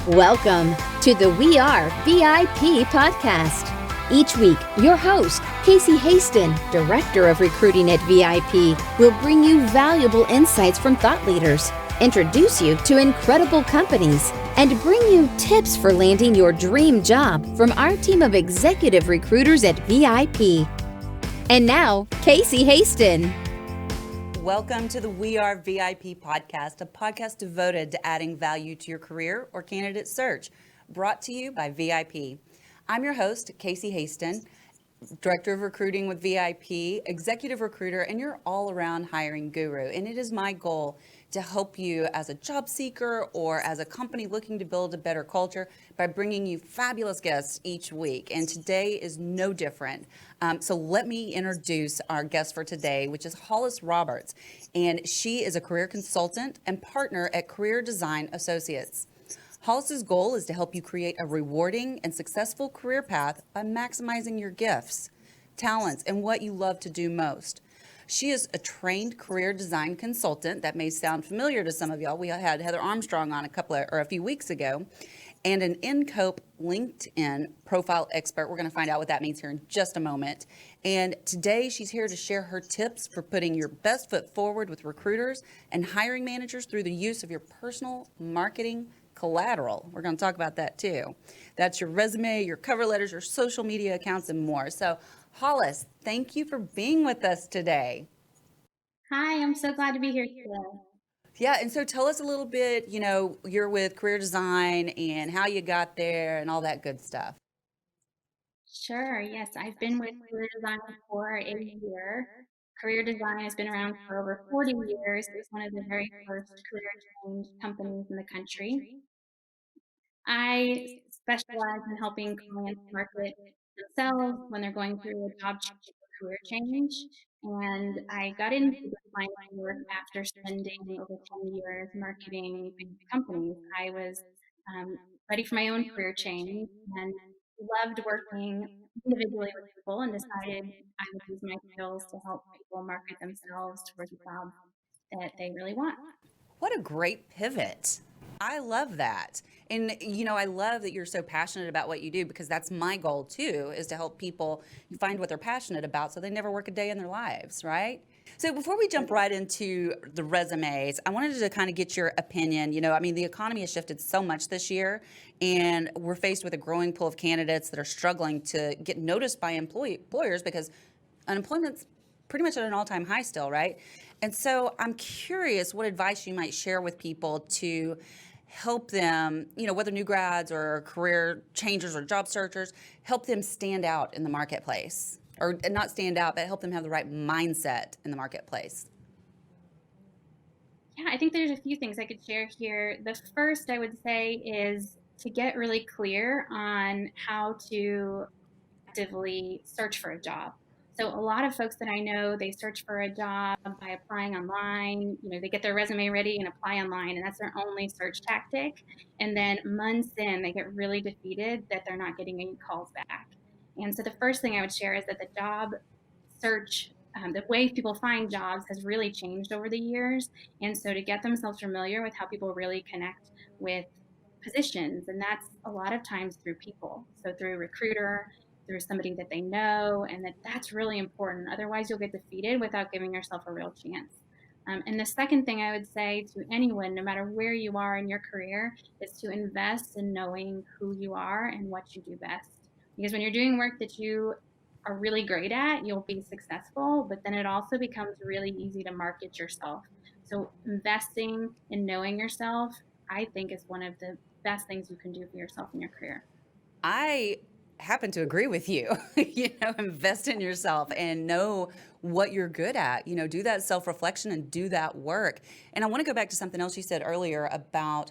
Welcome to the We Are VIP podcast. Each week, your host, Casey Hasten, Director of Recruiting at VIP, will bring you valuable insights from thought leaders, introduce you to incredible companies, and bring you tips for landing your dream job from our team of executive recruiters at VIP. And now, Casey Hasten. Welcome to the We Are VIP podcast, a podcast devoted to adding value to your career or candidate search, brought to you by VIP. I'm your host, Casey Hasten, Director of Recruiting with VIP, Executive Recruiter, and your all-around hiring guru. And it is my goal to help you as a job seeker or as a company looking to build a better culture by bringing you fabulous guests each week. And today is no different. So let me introduce our guest for today, which is Hollis Roberts. And she is a career consultant and partner at Career Design Associates. Hollis's goal is to help you create a rewarding and successful career path by maximizing your gifts, talents, and what you love to do most. She is a trained career design consultant. That may sound familiar to some of y'all. We had Heather Armstrong on a few weeks ago, and an InCope LinkedIn profile expert. We're going to find out what that means here in just a moment. And today she's here to share her tips for putting your best foot forward with recruiters and hiring managers through the use of your personal marketing collateral. We're going to talk about that too. That's your resume, your cover letters, your social media accounts, and more. So Hollis, thank you for being with us today. Hi, I'm so glad to be here today. Yeah, and so tell us a little bit, you're with Career Design and how you got there and all that good stuff. Sure, yes, I've been with Career Design for a year. Career Design has been around for over 40 years. It's one of the very first career change companies in the country. I specialize in helping clients market themselves when they're going through a job change or career change. And I got into this line of work after spending over 10 years marketing big companies. I was ready for my own career change and loved working individually with people and decided I would use my skills to help people market themselves towards a job that they really want. What a great pivot. I love that. And, I love that you're so passionate about what you do, because that's my goal too, is to help people find what they're passionate about so they never work a day in their lives, right? So before we jump right into the resumes, I wanted to kind of get your opinion. The economy has shifted so much this year, and we're faced with a growing pool of candidates that are struggling to get noticed by employers because unemployment's pretty much at an all-time high still, right? And so I'm curious what advice you might share with people to help them, whether new grads or career changers or job searchers, help them stand out in the marketplace. Or not stand out, but help them have the right mindset in the marketplace. Yeah, I think there's a few things I could share here. The first I would say is to get really clear on how to actively search for a job. So a lot of folks that I know, they search for a job by applying online. They get their resume ready and apply online, and that's their only search tactic. And then months in, they get really defeated that they're not getting any calls back. And so the first thing I would share is that the job search, the way people find jobs has really changed over the years. And so to get themselves familiar with how people really connect with positions, and that's a lot of times through people. So through a recruiter, through somebody that they know, and that's really important. Otherwise, you'll get defeated without giving yourself a real chance. And the second thing I would say to anyone, no matter where you are in your career, is to invest in knowing who you are and what you do best. Because when you're doing work that you are really great at, you'll be successful, but then it also becomes really easy to market yourself. So investing in knowing yourself, I think, is one of the best things you can do for yourself in your career. I happen to agree with you. Invest in yourself and know what you're good at. Do that self-reflection and do that work. And I want to go back to something else you said earlier about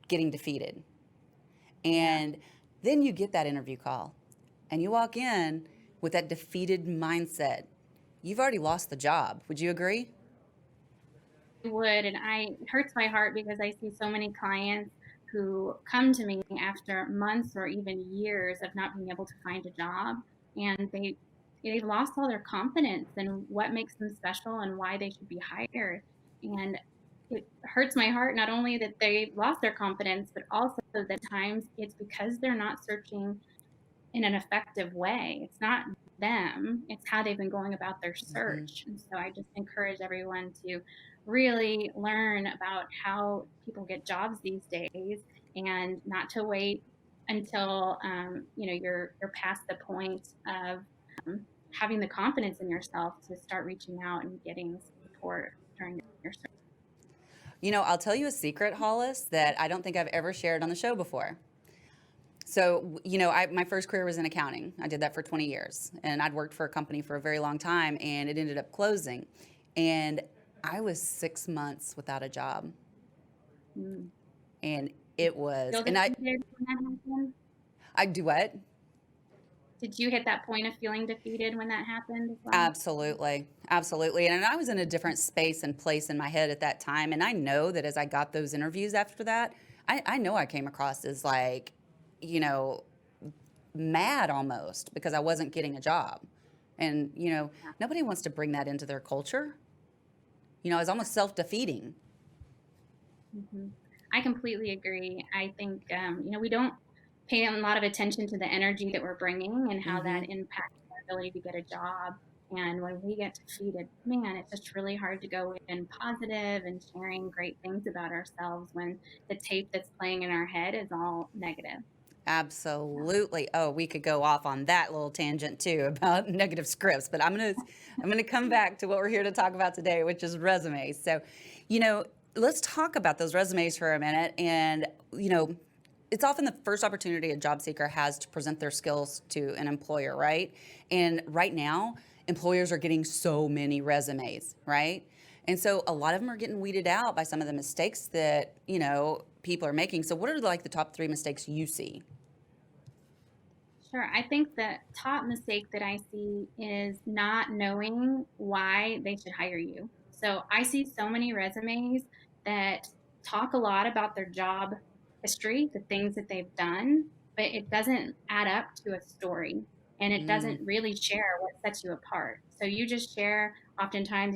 getting defeated. And then you get that interview call and you walk in with that defeated mindset. You've already lost the job. Would you agree? I would, and it hurts my heart because I see so many clients who come to me after months or even years of not being able to find a job, and they lost all their confidence in what makes them special and why they should be hired. And it hurts my heart not only that they lost their confidence, but also that times it's because they're not searching in an effective way. It's not them, it's how they've been going about their Hmm. search. And so I just encourage everyone to really learn about how people get jobs these days and not to wait until you're past the point of having the confidence in yourself to start reaching out and getting support during your search. I'll tell you a secret, Hollis, that I don't think I've ever shared on the show before. So, my first career was in accounting. I did that for 20 years, and I'd worked for a company for a very long time, and it ended up closing. And I was 6 months without a job, Mm. and it was, Feel and defeated when that happened? I do what? Did you hit that point of feeling defeated when that happened as well? Absolutely. Absolutely. And I was in a different space and place in my head at that time. And I know that as I got those interviews after that, I know I came across as like, you know, mad almost because I wasn't getting a job. And, Yeah. nobody wants to bring that into their culture. It's almost self defeating. Mhm. I completely agree. I think, we don't pay a lot of attention to the energy that we're bringing and how Hmm. that impacts our ability to get a job. And when we get defeated, man, it's just really hard to go in positive and sharing great things about ourselves when the tape that's playing in our head is all negative. Yeah. Absolutely. Oh, we could go off on that little tangent too about negative scripts, but I'm gonna come back to what we're here to talk about today, which is resumes. So, you know, let's talk about those resumes for a minute. And it's often the first opportunity a job seeker has to present their skills to an employer, right? And right now, employers are getting so many resumes, right? And so a lot of them are getting weeded out by some of the mistakes that people are making. So, what are like the top three mistakes you see? Sure. I think the top mistake that I see is not knowing why they should hire you. So I see so many resumes that talk a lot about their job history, the things that they've done, but it doesn't add up to a story and it Mm, doesn't really share what sets you apart. So you just share oftentimes,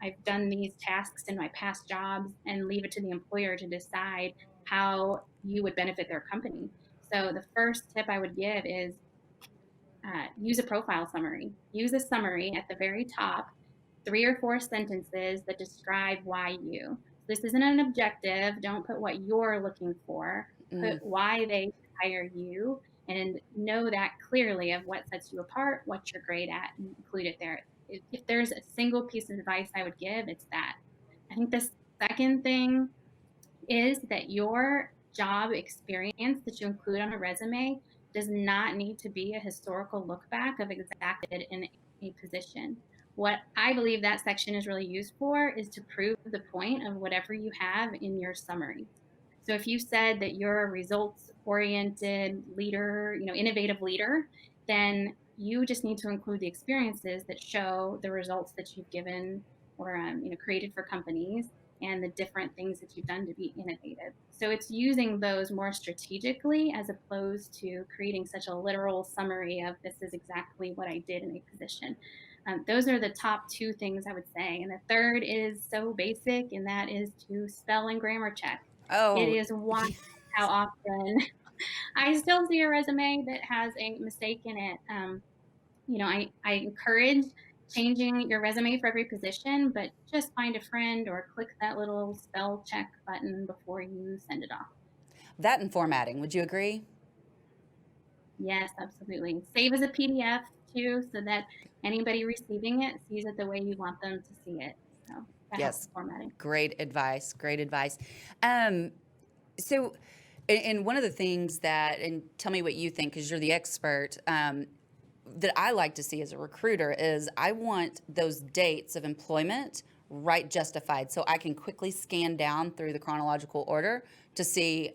I've done these tasks in my past jobs and leave it to the employer to decide how you would benefit their company. So the first tip I would give is use a profile summary. Use a summary at the very top, 3 or 4 sentences that describe why you. This isn't an objective. Don't put what you're looking for. Put mm. why they should hire you and know that clearly of what sets you apart, what you're great at, and include it there. If there's a single piece of advice I would give, it's that. I think the second thing is that your job experience that you include on a resume does not need to be a historical look back of exactly in a position. What I believe that section is really used for is to prove the point of whatever you have in your summary. So if you said that you're a results oriented leader, innovative leader, then you just need to include the experiences that show the results that you've given or created for companies and the different things that you've done to be innovative. So it's using those more strategically as opposed to creating such a literal summary of this is exactly what I did in a position. Those are the top two things I would say. And the third is so basic, and that is to spell and grammar check. It Oh, is wild how often I still see a resume that has a mistake in it. I encourage changing your resume for every position, but just find a friend or click that little spell check button before you send it off. that and formatting. Would you agree? Yes, absolutely. Save as a PDF too, so that anybody receiving it sees it the way you want them to see it. So that helps Yes. with formatting. Great advice. Great advice. Um, so, and one of the things that, and tell me what you think, because you're the expert, that I like to see as a recruiter is I want those dates of employment right justified so I can quickly scan down through the chronological order to see,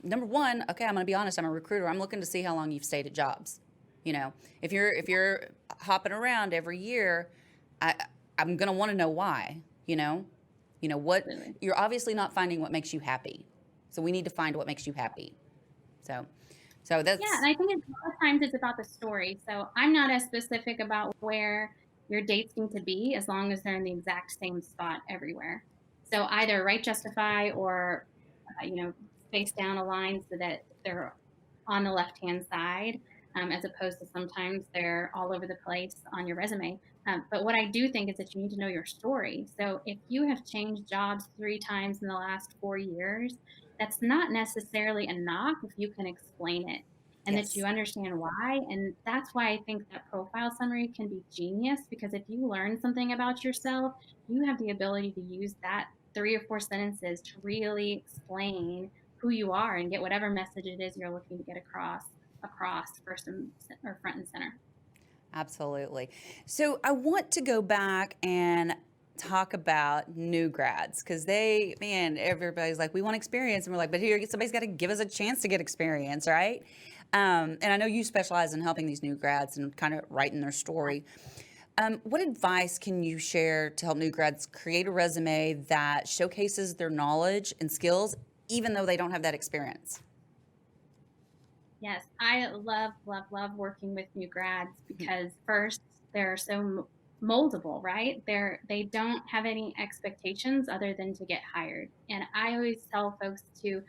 number one, okay, I'm going to be honest, I'm a recruiter. I'm looking to see how long you've stayed at jobs. If you're hopping around every year, I I'm going to want to know why, what Absolutely. you're obviously not finding what makes you happy. So we need to find what makes you happy. So so Yeah, and that's I think a lot of times it's about the story. So I'm not as specific about where your dates need to be as long as they're in the exact same spot everywhere. So either write justify or, space down a line so that they're on the left-hand side, as opposed to sometimes they're all over the place on your resume. But what I do think is that you need to know your story. So if you have changed jobs 3 times in the last 4 years, that's not necessarily a knock if you can explain it and that you Yes. understand why. And that's why I think that profile summary can be genius, because if you learn something about yourself, you have the ability to use that 3 or 4 sentences to really explain who you are and get whatever message it is you're looking to get across first and or front and center. Absolutely. So I want to go back and talk about new grads because everybody's like, we want experience. And we're like, but here, somebody's got to give us a chance to get experience, right? And I know you specialize in helping these new grads and kind of writing their story. What advice can you share to help new grads create a resume that showcases their knowledge and skills, even though they don't have that experience? Yes, I love, love, love working with new grads because first, they're so moldable, right? They don't have any expectations other than to get hired. And I always tell folks to,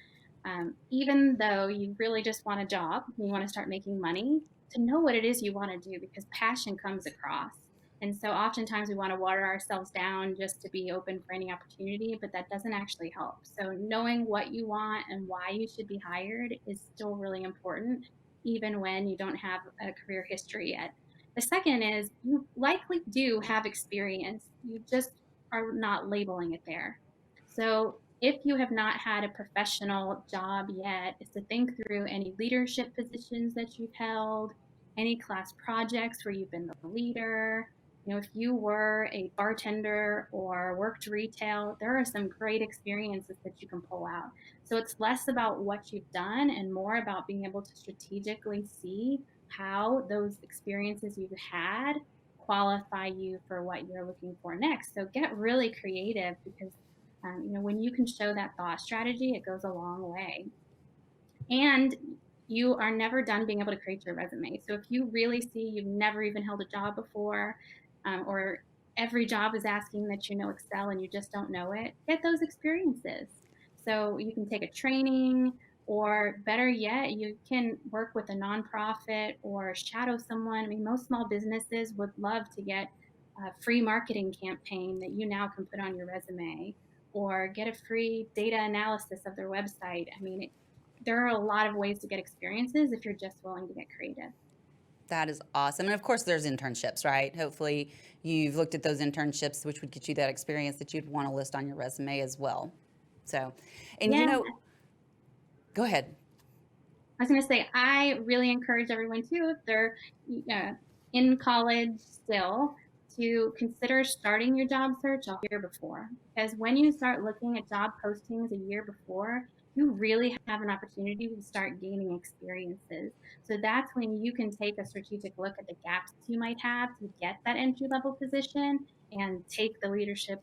even though you really just want a job, you want to start making money, to know what it is you want to do, because passion comes across. And so oftentimes we want to water ourselves down just to be open for any opportunity, but that doesn't actually help. So knowing what you want and why you should be hired is still really important, even when you don't have a career history yet. The second is you likely do have experience. You just are not labeling it there. So if you have not had a professional job yet, is to think through any leadership positions that you've held, any class projects where you've been the leader. If you were a bartender or worked retail, there are some great experiences that you can pull out. So it's less about what you've done and more about being able to strategically see how those experiences you've had qualify you for what you're looking for next. So get really creative, because when you can show that thought strategy, it goes a long way. And you are never done being able to create your resume. So if you really see you've never even held a job before, or every job is asking that you know Excel and you just don't know it, get those experiences. So you can take a training, or better yet, you can work with a nonprofit or shadow someone. I mean, most small businesses would love to get a free marketing campaign that you now can put on your resume, or get a free data analysis of their website. I mean, there are a lot of ways to get experiences if you're just willing to get creative. That is awesome. And of course, there's internships, right? Hopefully, you've looked at those internships, which would get you that experience that you'd want to list on your resume as well. So, and Yeah, go ahead. I was going to say, I really encourage everyone too, if they're in college still, to consider starting your job search a year before. Because when you start looking at job postings a year before, you really have an opportunity to start gaining experiences. So that's when you can take a strategic look at the gaps you might have to get that entry level position and take the leadership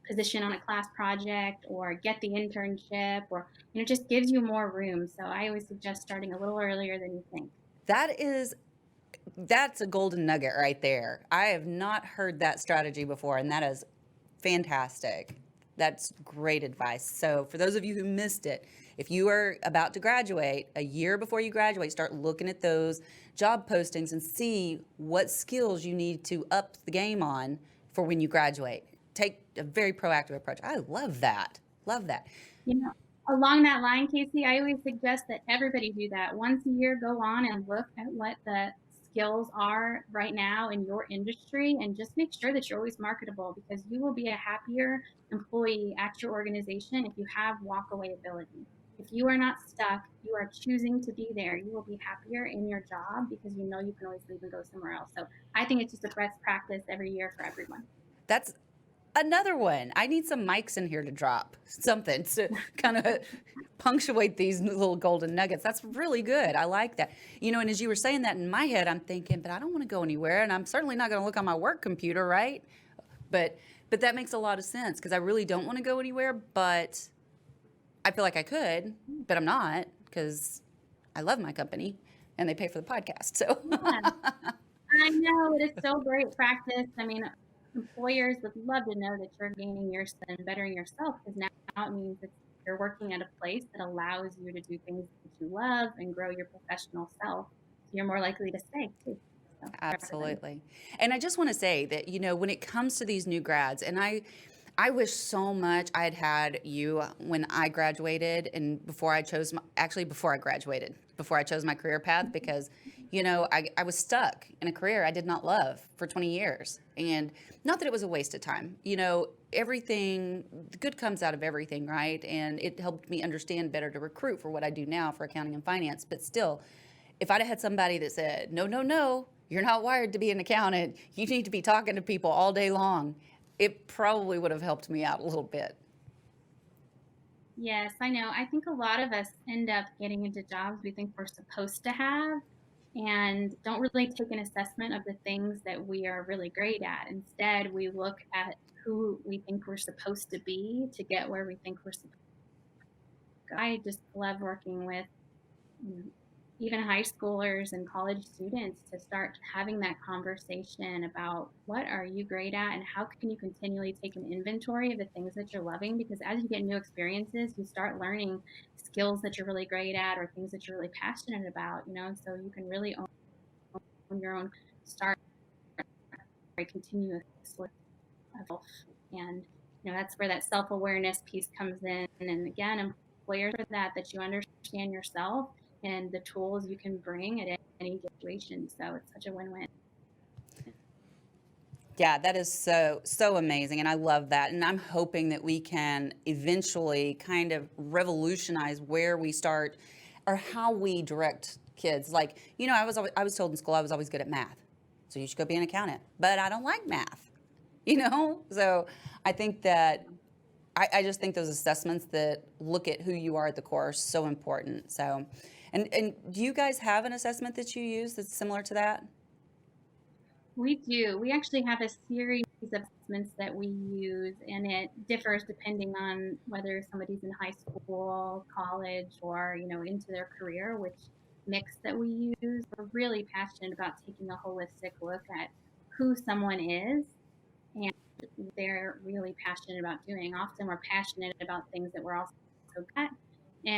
position on a class project or get the internship, or just gives you more room. So I always suggest starting a little earlier than you think. That's a golden nugget right there. I have not heard that strategy before, and that is fantastic. That's great advice. So for those of you who missed it, if you are about to graduate, a year before you graduate, start looking at those job postings and see what skills you need to up the game on for when you graduate. Take a very proactive approach. I love that. Love that. Along that line, Casey, I always suggest that everybody do that. Once a year, go on and look at what the skills are right now in your industry, and just make sure that you're always marketable, because you will be a happier employee at your organization if you have walkaway ability. If you are not stuck, you are choosing to be there, you will be happier in your job because you know you can always leave and go somewhere else. So I think it's just a best practice every year for everyone. That's another one. I need some mics in here to drop something to kind of punctuate these little golden nuggets. That's really good. I like that. And as you were saying that, in my head, I'm thinking, but I don't want to go anywhere, and I'm certainly not going to look on my work computer, right? But that makes a lot of sense, because I really don't want to go anywhere, but I feel like I could, but I'm not, because I love my company and they pay for the podcast. So Yeah. I know, it is so great practice. I mean, employers would love to know that you're gaining your and bettering yourself, because now it means that you're working at a place that allows you to do things that you love and grow your professional self. So you're more likely to stay too. So for everybody. Absolutely. And I just want to say that, when it comes to these new grads, and I wish so much I had had you when I graduated and before I chose before I graduated, before I chose my career path, because, I was stuck in a career I did not love for 20 years. And not that it was a waste of time. Everything, the good comes out of everything, right? And it helped me understand better to recruit for what I do now for accounting and finance. But still, if I'd have had somebody that said, no, no, no, you're not wired to be an accountant, you need to be talking to people all day long, it probably would have helped me out a little bit. Yes, I know. I think a lot of us end up getting into jobs we think we're supposed to have and don't really take an assessment of the things that we are really great at. Instead, we look at who we think we're supposed to be to get where we think we're supposed to go. I just love working with even high schoolers and college students to start having that conversation about what are you great at and how can you continually take an inventory of the things that you're loving, because as you get new experiences you start learning skills that you're really great at or things that you're really passionate about, so you can really own your own, start continuously evolve. And that's where that self-awareness piece comes in. And again, employers are that you understand yourself and the tools you can bring at any situation. So it's such a win-win. Yeah, that is so amazing, and I love that. And I'm hoping that we can eventually kind of revolutionize where we start or how we direct kids. Like, I was told in school I was always good at math, so you should go be an accountant. But I don't like math, So I think that I just think those assessments that look at who you are at the core are so important. So, and do you guys have an assessment that you use that's similar to that? We do. We actually have a series of assessments that we use, and it differs depending on whether somebody's in high school, college, or into their career, which mix that we use. We're really passionate about taking a holistic look at who someone is and they're really passionate about doing. Often we're passionate about things that we're also good at,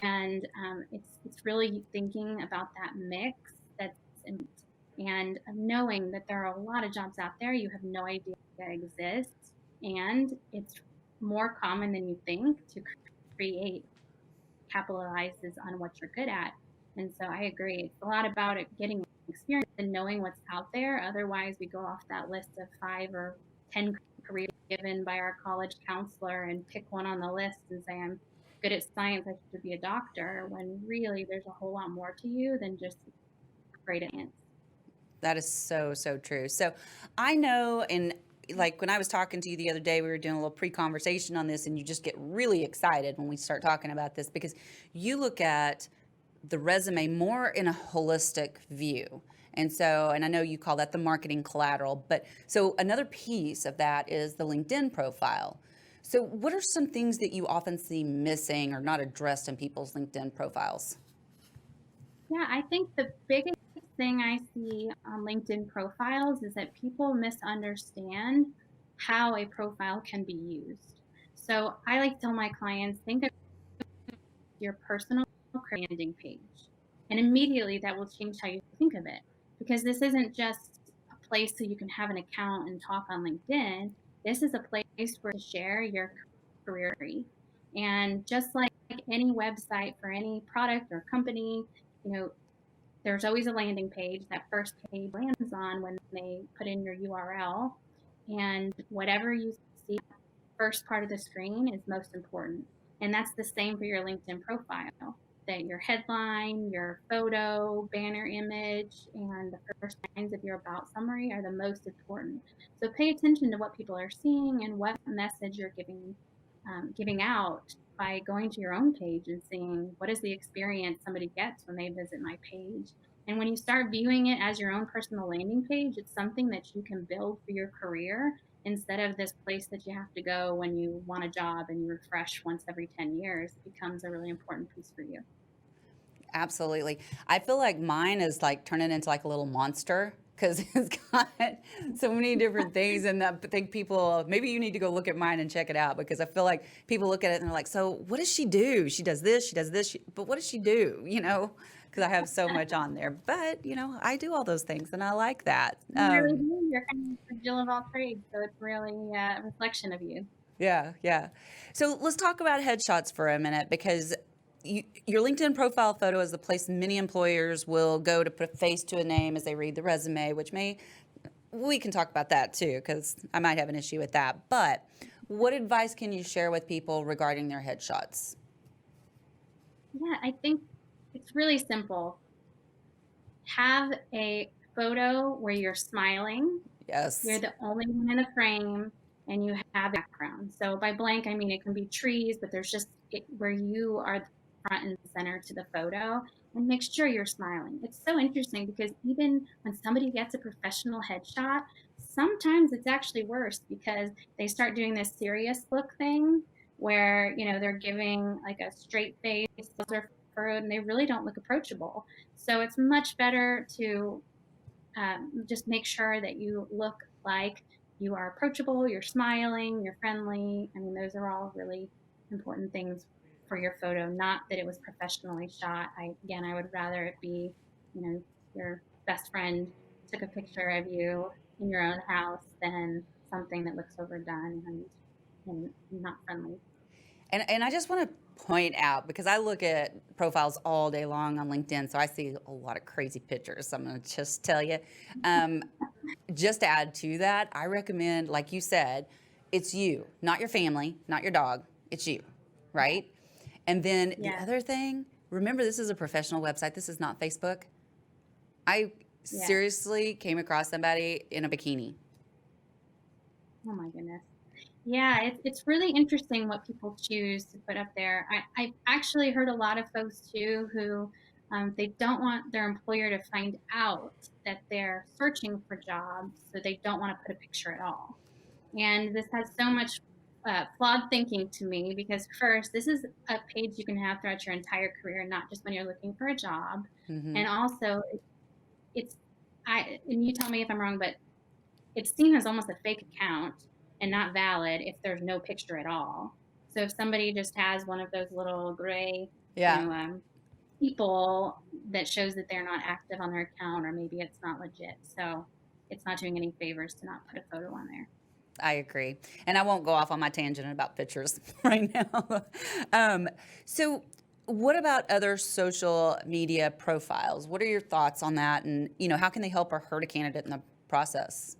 and it's really thinking about that mix that's in, and knowing that there are a lot of jobs out there you have no idea exist, and it's more common than you think to create capitalizes on what you're good at. And so I agree. It's a lot about it getting experience and knowing what's out there. Otherwise, we go off that list of 5 or 10 careers given by our college counselor and pick one on the list and say, I'm good at science, I should be a doctor, when really there's a whole lot more to you than just great at science. That is so true. So I know, and like when I was talking to you the other day, we were doing a little pre-conversation on this, and you just get really excited when we start talking about this because you look at the resume more in a holistic view. And so, and I know you call that the marketing collateral, but so another piece of that is the LinkedIn profile. So what are some things that you often see missing or not addressed in people's LinkedIn profiles? Yeah, I think the biggest thing I see on LinkedIn profiles is that people misunderstand how a profile can be used. So I like to tell my clients, think of your personal landing page. And immediately that will change how you think of it. Because this isn't just a place so you can have an account and talk on LinkedIn. This is a place where to share your career. And just like any website for any product or company, there's always a landing page. That first page lands on when they put in your URL. And whatever you see, first part of the screen is most important. And that's the same for your LinkedIn profile, that your headline, your photo, banner image, and the first lines of your about summary are the most important. So pay attention to what people are seeing and what message you're giving out by going to your own page and seeing what is the experience somebody gets when they visit my page. And when you start viewing it as your own personal landing page, it's something that you can build for your career instead of this place that you have to go when you want a job and you refresh once every 10 years. It becomes a really important piece for you. Absolutely. I feel like mine is like turning into like a little monster because it's got so many different things. And I think people, maybe you need to go look at mine and check it out, because I feel like people look at it and they're like, so what does she do? She does this, but what does she do? Because I have so much on there. But, I do all those things and I like that. You really do. You're kind of a Jill of all trades, so it's really a reflection of you. Yeah, yeah. So let's talk about headshots for a minute, because your LinkedIn profile photo is the place many employers will go to put a face to a name as they read the resume, we can talk about that too, because I might have an issue with that. But what advice can you share with people regarding their headshots? Yeah, I think it's really simple. Have a photo where you're smiling. Yes. You're the only one in the frame, and you have background. So by blank, I mean it can be trees, but there's just where you are the front and center to the photo, and make sure you're smiling. It's so interesting because even when somebody gets a professional headshot, sometimes it's actually worse because they start doing this serious look thing where they're giving like a straight face or furrowed, and they really don't look approachable. So it's much better to just make sure that you look like you are approachable, you're smiling, you're friendly. I mean, those are all really important things for your photo, not that it was professionally shot. I would rather it be, your best friend took a picture of you in your own house than something that looks overdone and not friendly. And I just want to point out, because I look at profiles all day long on LinkedIn, so I see a lot of crazy pictures. I'm going to just tell you. Just to add to that, I recommend, like you said, it's you, not your family, not your dog. It's you, right? And then the other thing, remember, this is a professional website. This is not Facebook. I seriously came across somebody in a bikini. Oh my goodness. Yeah, it's really interesting what people choose to put up there. I've actually heard a lot of folks too who they don't want their employer to find out that they're searching for jobs, so they don't want to put a picture at all. And this has so much flawed thinking to me, because first, this is a page you can have throughout your entire career, not just when you're looking for a job. Mm-hmm. And also, and you tell me if I'm wrong, but it's seen as almost a fake account and not valid if there's no picture at all. So if somebody just has one of those little gray people, that shows that they're not active on their account, or maybe it's not legit. So it's not doing any favors to not put a photo on there. I agree. And I won't go off on my tangent about pictures right now. So what about other social media profiles? What are your thoughts on that? And, how can they help or hurt a candidate in the process?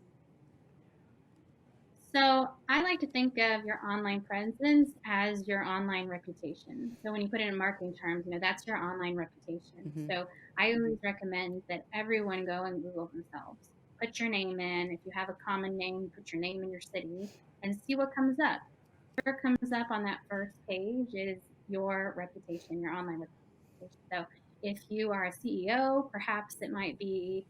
So I like to think of your online presence as your online reputation. So when you put it in marketing terms, that's your online reputation. Mm-hmm. So I always recommend that everyone go and Google themselves. Put your name in. If you have a common name, put your name in your city and see what comes up. Whatever comes up on that first page is your reputation, your online reputation. So if you are a CEO, perhaps it might be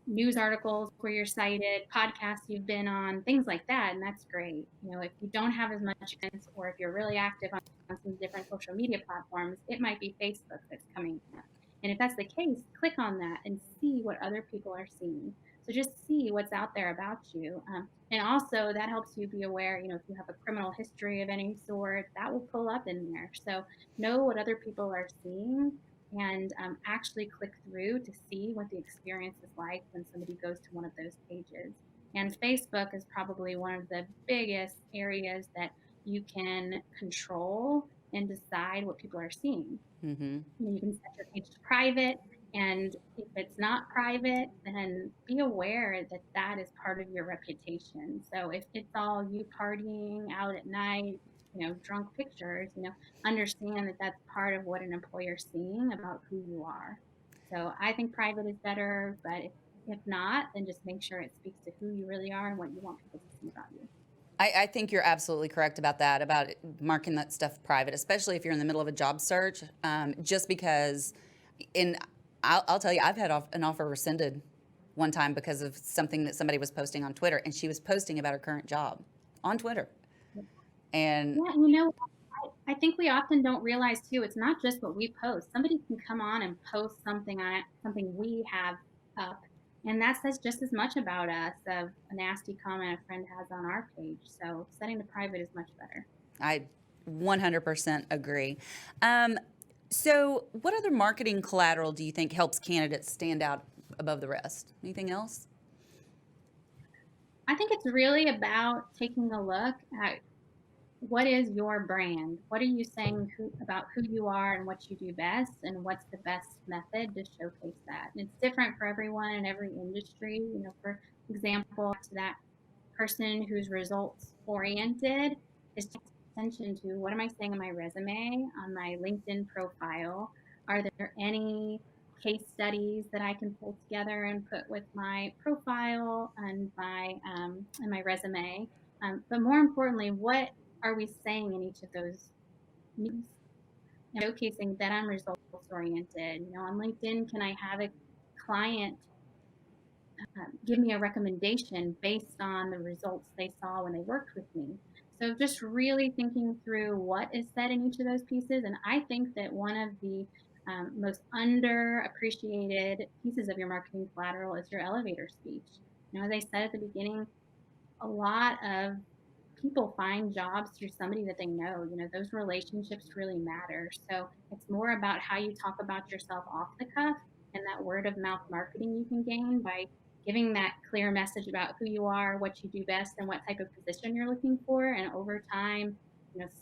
news articles where you're cited, podcasts you've been on, things like that, and that's great. If you don't have as much experience, or if you're really active on some different social media platforms, it might be Facebook that's coming up. And if that's the case, click on that and see what other people are seeing. So just see what's out there about you. And also that helps you be aware, if you have a criminal history of any sort, that will pull up in there. So know what other people are seeing, and actually click through to see what the experience is like when somebody goes to one of those pages. And Facebook is probably one of the biggest areas that you can control and decide what people are seeing. Mm-hmm. You can set your page to private, and if it's not private, then be aware that that is part of your reputation. So if it's all you partying out at night, drunk pictures, understand that that's part of what an employer's seeing about who you are. So I think private is better, but if not, then just make sure it speaks to who you really are and what you want people to see about you. I think you're absolutely correct about that, about marking that stuff private, especially if you're in the middle of a job search, just because I'll tell you, I've had an offer rescinded one time because of something that somebody was posting on Twitter, and she was posting about her current job on Twitter. And I think we often don't realize too, it's not just what we post. Somebody can come on and post something on it, something we have up, And that says just as much about us of a nasty comment a friend has on our page. So setting the private is much better. I 100% agree. Um, so, what other marketing collateral do you think helps candidates stand out above the rest? Anything else? I think it's really about taking a look at what is your brand? What are you saying about who you are and what you do best, and what's the best method to showcase that? And it's different for everyone in every industry. For example, to that person who's results oriented is to pay attention to what am I saying on my resume, on my LinkedIn profile? Are there any case studies that I can pull together and put with my profile and my resume? But more importantly, what are we saying in each of those meetings? Showcasing that I'm results oriented. On LinkedIn, can I have a client give me a recommendation based on the results they saw when they worked with me? So just really thinking through what is said in each of those pieces. And I think that one of the most underappreciated pieces of your marketing collateral is your elevator speech. As I said at the beginning, a lot of people find jobs through somebody that they know. Those relationships really matter. So it's more about how you talk about yourself off the cuff and that word of mouth marketing you can gain by giving that clear message about who you are, what you do best, and what type of position you're looking for. And over time,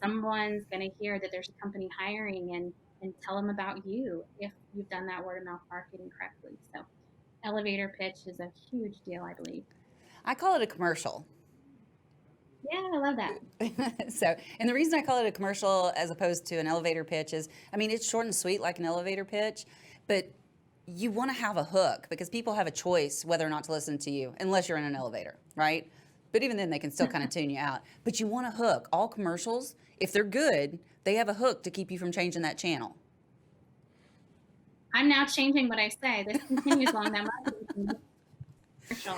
someone's going to hear that there's a company hiring and tell them about you if you've done that word of mouth marketing correctly. So elevator pitch is a huge deal, I believe. I call it a commercial. Yeah, I love that. So, and the reason I call it a commercial as opposed to an elevator pitch is, I mean, it's short and sweet like an elevator pitch, but you want to have a hook because people have a choice whether or not to listen to you, unless you're in an elevator, right? But even then, they can still kind of tune you out. But you want a hook. All commercials, if they're good, they have a hook to keep you from changing that channel. I'm now changing what I say. This continues along that marketing commercial.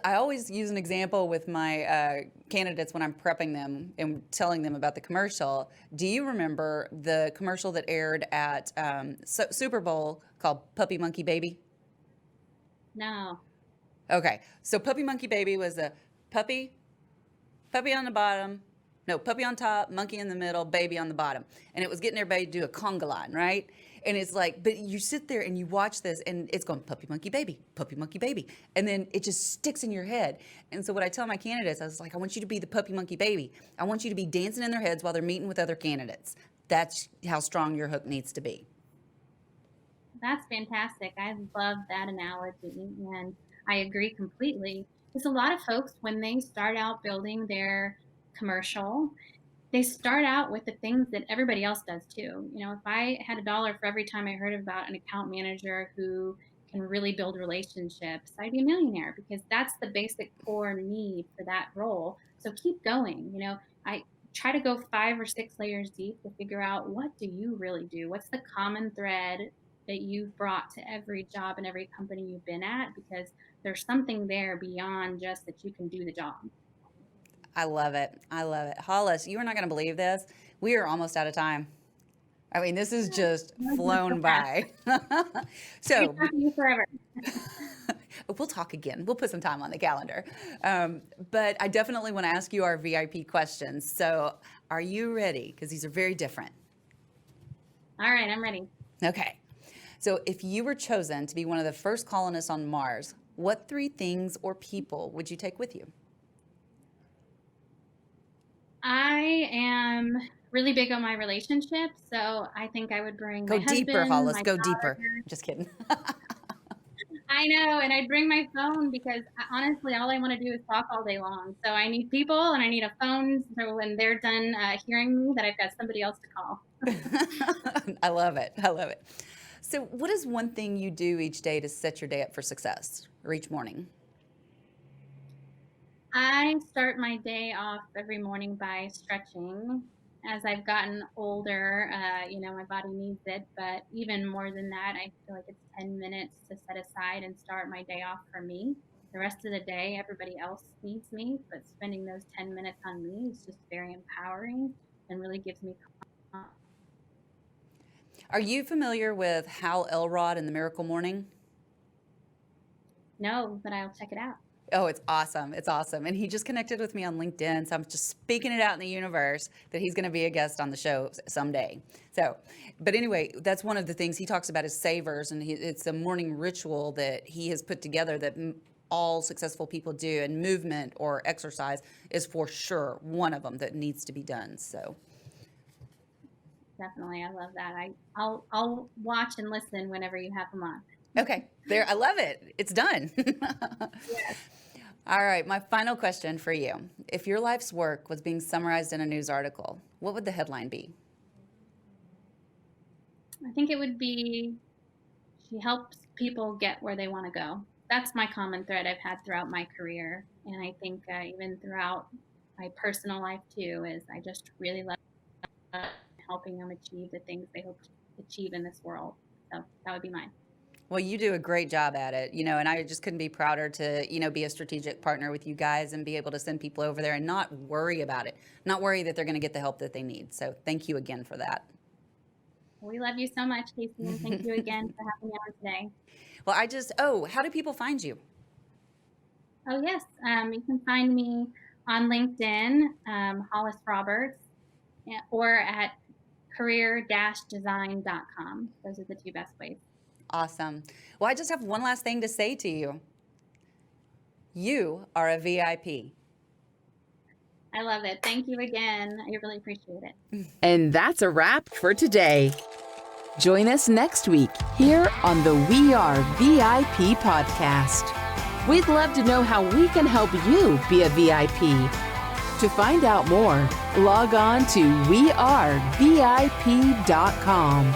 I always use an example with my candidates when I'm prepping them and telling them about the commercial. Do you remember the commercial that aired at Super Bowl called Puppy Monkey Baby? No. Okay, so Puppy Monkey Baby was a puppy on the bottom, no, puppy on top, monkey in the middle, baby on the bottom. And it was getting everybody to do a conga line, right? And it's like, but you sit there and you watch this and it's going puppy, monkey, baby, puppy, monkey, baby. And then it just sticks in your head. And so what I tell my candidates, I was like, I want you to be the puppy, monkey, baby. I want you to be dancing in their heads while they're meeting with other candidates. That's how strong your hook needs to be. That's fantastic. I love that analogy. And I agree completely. Because a lot of folks, when they start out building their commercial, they start out with the things that everybody else does too. If I had $1 for every time I heard about an account manager who can really build relationships, I'd be a millionaire because that's the basic core need for that role. So keep going. I try to go 5 or 6 layers deep to figure out what do you really do? What's the common thread that you've brought to every job and every company you've been at? Because there's something there beyond just that you can do the job. I love it. I love it. Hollis, you are not going to believe this. We are almost out of time. I mean, this is just flown by. So forever. We'll talk again. We'll put some time on the calendar. But I definitely want to ask you our VIP questions. So are you ready? Because these are very different. All right, I'm ready. Okay. So if you were chosen to be one of the first colonists on Mars, what 3 things or people would you take with you? I am really big on my relationships, so I think I would bring Go my deeper, husband, Hollis. my Go daughter. deeper. Just kidding. I know, and I'd bring my phone because honestly, all I want to do is talk all day long. So I need people and I need a phone so when they're done hearing me that I've got somebody else to call. I love it. I love it. So what is one thing you do each day to set your day up for success, or each morning? I start my day off every morning by stretching. As I've gotten older, my body needs it, but even more than that, I feel like it's 10 minutes to set aside and start my day off for me. The rest of the day, everybody else needs me, but spending those 10 minutes on me is just very empowering and really gives me confidence. Are you familiar with Hal Elrod and the Miracle Morning? know that I'll check it out. Oh, it's awesome. It's awesome. And he just connected with me on LinkedIn. So I'm just speaking it out in the universe that he's going to be a guest on the show someday. So, but anyway, that's one of the things he talks about is savers. And it's a morning ritual that he has put together that all successful people do. And movement or exercise is for sure one of them that needs to be done. So definitely. I love that. I'll watch and listen whenever you have them on. Okay, there. I love it. It's done. Yes. All right, my final question for you. If your life's work was being summarized in a news article, what would the headline be? I think it would be, she helps people get where they want to go. That's my common thread I've had throughout my career. And I think even throughout my personal life too, is I just really love helping them achieve the things they hope to achieve in this world. So that would be mine. Well, you do a great job at it, and I just couldn't be prouder to, be a strategic partner with you guys and be able to send people over there and not worry about it, not worry that they're going to get the help that they need. So thank you again for that. We love you so much, Casey, and thank you again for having me on today. Well, how do people find you? Oh, yes. You can find me on LinkedIn, Hollis Roberts, or at career-design.com. Those are the two best ways. Awesome. Well, I just have one last thing to say to you. You are a VIP. I love it. Thank you again. I really appreciate it. And that's a wrap for today. Join us next week here on the We Are VIP podcast. We'd love to know how we can help you be a VIP. To find out more, log on to wearevip.com.